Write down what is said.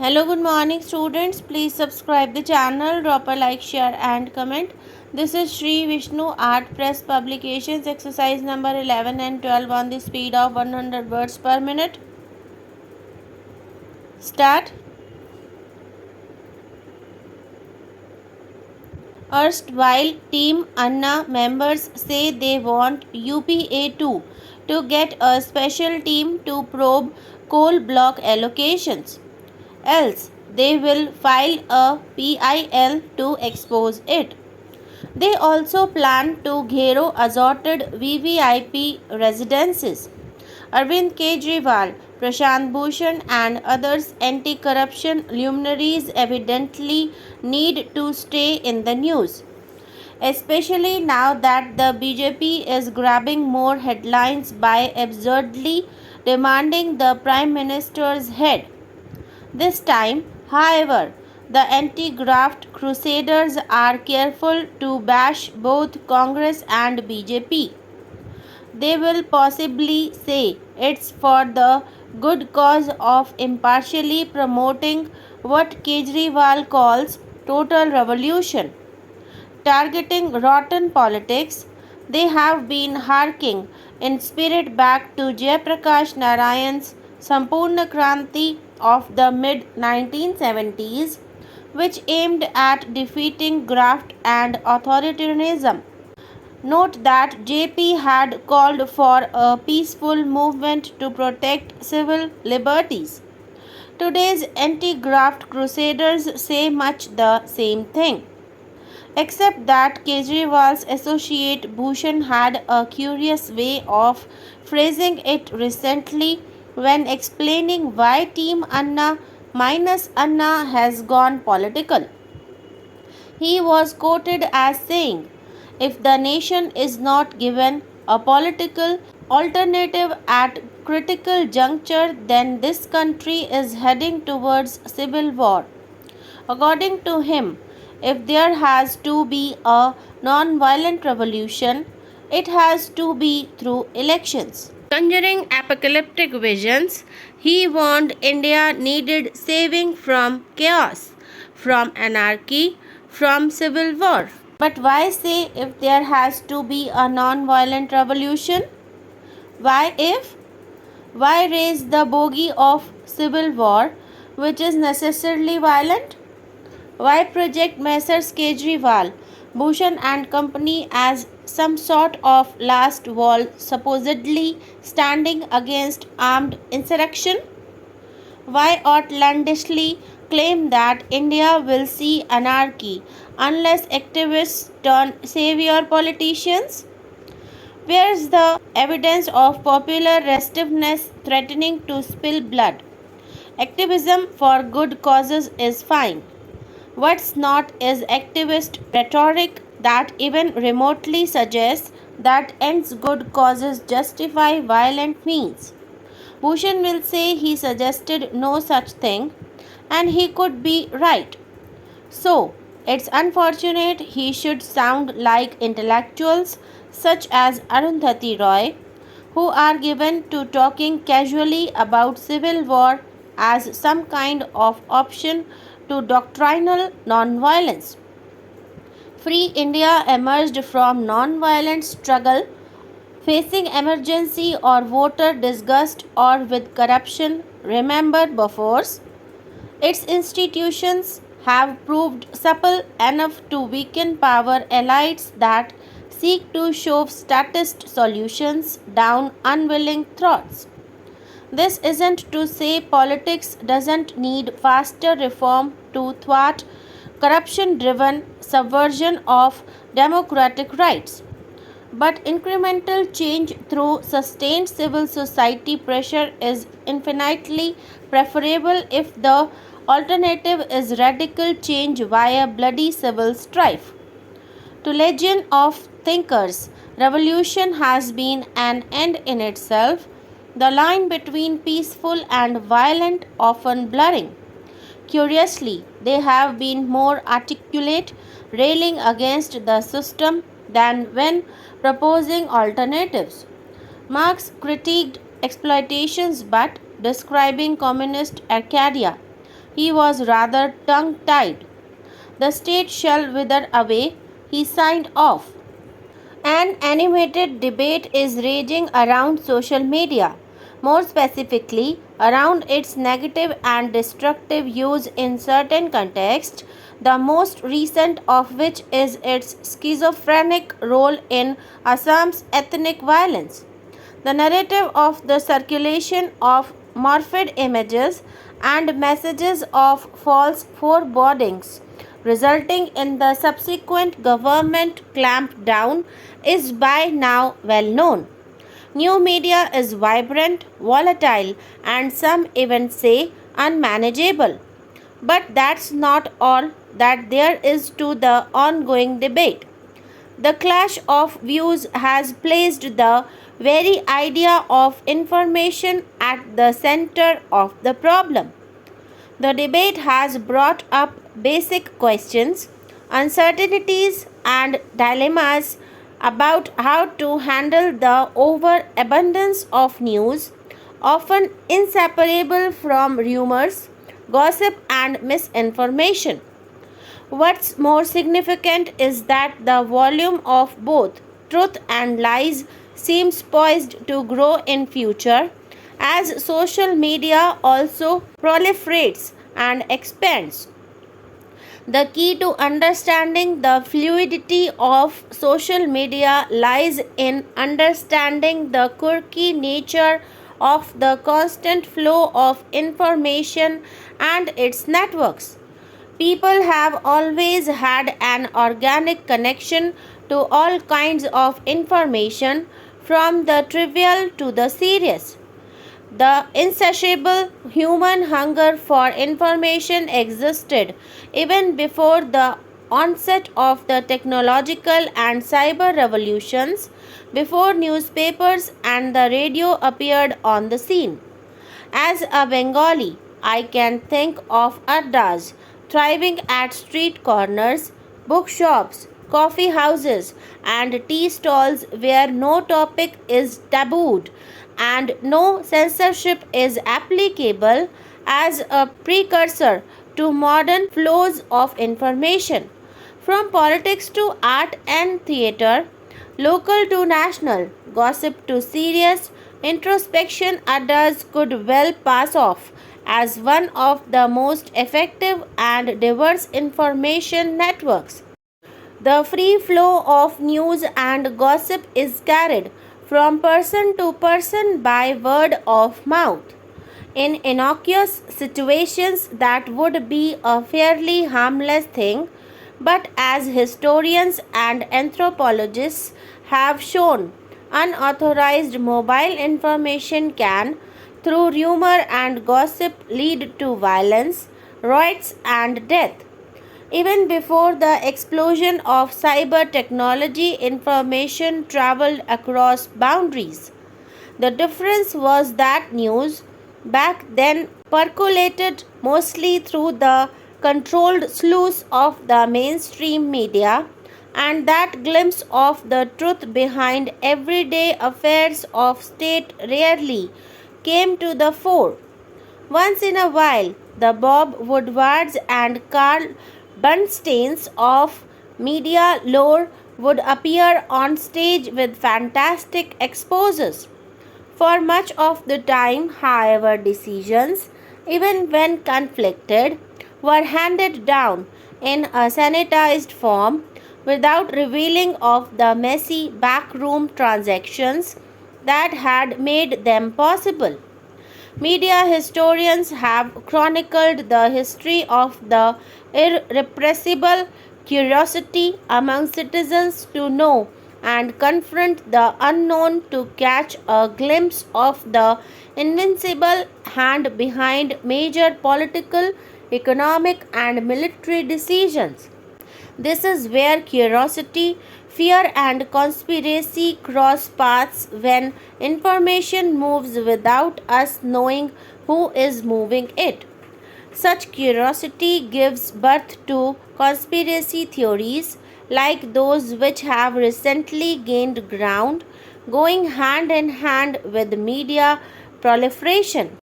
Hello, good morning students. Please subscribe the channel, drop a like, share and comment. This is Shree Vishnu Art Press Publications exercise number 11 and 12 on the speed of 100 words per minute. Start. Erstwhile Team Anna members say they want UPA2 to get a special team to probe coal block allocations. Else, they will file a PIL to expose it. They also plan to ghero assorted VVIP residences. Arvind Kejriwal, Prashant Bhushan, and others anti corruption luminaries evidently need to stay in the news, especially now that the BJP is grabbing more headlines by absurdly demanding the Prime Minister's head. This time, however, the anti-graft crusaders are careful to bash both Congress and BJP. They will possibly say it's for the good cause of impartially promoting what Kejriwal calls total revolution. Targeting rotten politics, they have been harking in spirit back to Jayaprakash Narayan's Sampurna Kranti of the mid 1970s, which aimed at defeating graft and authoritarianism. Note that JP had called for a peaceful movement to protect civil liberties. Today's anti graft crusaders say much the same thing, except that Kejriwal's associate Bhushan had a curious way of phrasing it recently when explaining why Team Anna minus Anna has gone political. He was quoted as saying, "If the nation is not given a political alternative at critical juncture, then this country is heading towards civil war." According to him, if there has to be a non-violent revolution, it has to be through elections. Conjuring apocalyptic visions, he warned India needed saving from chaos, from anarchy, from civil war. But why say if there has to be a non-violent revolution? Why if? Why raise the bogey of civil war, which is necessarily violent? Why project Messrs. Kejriwal, Bhushan and company as some sort of last wall supposedly standing against armed insurrection? Why outlandishly claim that India will see anarchy unless activists turn savior politicians? Where is the evidence of popular restiveness threatening to spill blood? Activism for good causes is fine. What's not is activist rhetoric that even remotely suggests that ends good causes justify violent means. Bhushan will say he suggested no such thing, and he could be right. So, it's unfortunate he should sound like intellectuals such as Arundhati Roy, who are given to talking casually about civil war as some kind of option to doctrinal nonviolence. Free India emerged from non-violent struggle, facing emergency or voter disgust or with corruption. Remember Bofor's? Its institutions have proved supple enough to weaken power elites that seek to shove statist solutions down unwilling throats. This isn't to say politics doesn't need faster reform to thwart corruption driven subversion of democratic rights. But incremental change through sustained civil society pressure is infinitely preferable if the alternative is radical change via bloody civil strife. To legion of thinkers, revolution has been an end in itself, the line between peaceful and violent often blurring. Curiously, they have been more articulate railing against the system than when proposing alternatives. Marx critiqued exploitations but, describing communist Arcadia, He was rather tongue tied. The state shall wither away, he signed off. An animated debate is raging around social media, more specifically around its negative and destructive use in certain contexts, the most recent of which is its schizophrenic role in Assam's ethnic violence. The narrative of the circulation of morphed images and messages of false forebodings resulting in the subsequent government clampdown is by now well known. New media is vibrant, volatile, and some even say unmanageable. But that's not all that there is to the ongoing debate. The clash of views has placed the very idea of information at the center of the problem. The debate has brought up basic questions, uncertainties, and dilemmas about how to handle the overabundance of news, often inseparable from rumors, gossip, and misinformation. What's more significant is that the volume of both truth and lies seems poised to grow in future as social media also proliferates and expands. The key to understanding the fluidity of social media lies in understanding the quirky nature of the constant flow of information and its networks. People have always had an organic connection to all kinds of information, from the trivial to the serious. The insatiable human hunger for information existed even before the onset of the technological and cyber revolutions, before newspapers and the radio appeared on the scene. As a Bengali, I can think of addas thriving at street corners, bookshops, coffee houses, and tea stalls where no topic is tabooed and no censorship is applicable as a precursor to modern flows of information. From politics to art and theatre, local to national, gossip to serious, introspection addas could well pass off as one of the most effective and diverse information networks. The free flow of news and gossip is carried from person to person by word of mouth. In innocuous situations, that would be a fairly harmless thing, but as historians and anthropologists have shown, unauthorized mobile information can, through rumor and gossip, lead to violence, riots, and death. Even before the explosion of cyber technology, information traveled across boundaries. The difference was that news back then percolated mostly through the controlled sluice of the mainstream media, and that glimpse of the truth behind everyday affairs of state rarely came to the fore. Once in a while, the Bob Woodwards and Carl Bernsteins of media lore would appear on stage with fantastic exposes. For much of the time, however, decisions, even when conflicted, were handed down in a sanitized form without revealing of the messy backroom transactions that had made them possible. Media historians have chronicled the history of the irrepressible curiosity among citizens to know and confront the unknown, to catch a glimpse of the invincible hand behind major political, economic, and military decisions. This is where curiosity, fear, and conspiracy cross paths when information moves without us knowing who is moving it. Such curiosity gives birth to conspiracy theories like those which have recently gained ground, going hand in hand with media proliferation.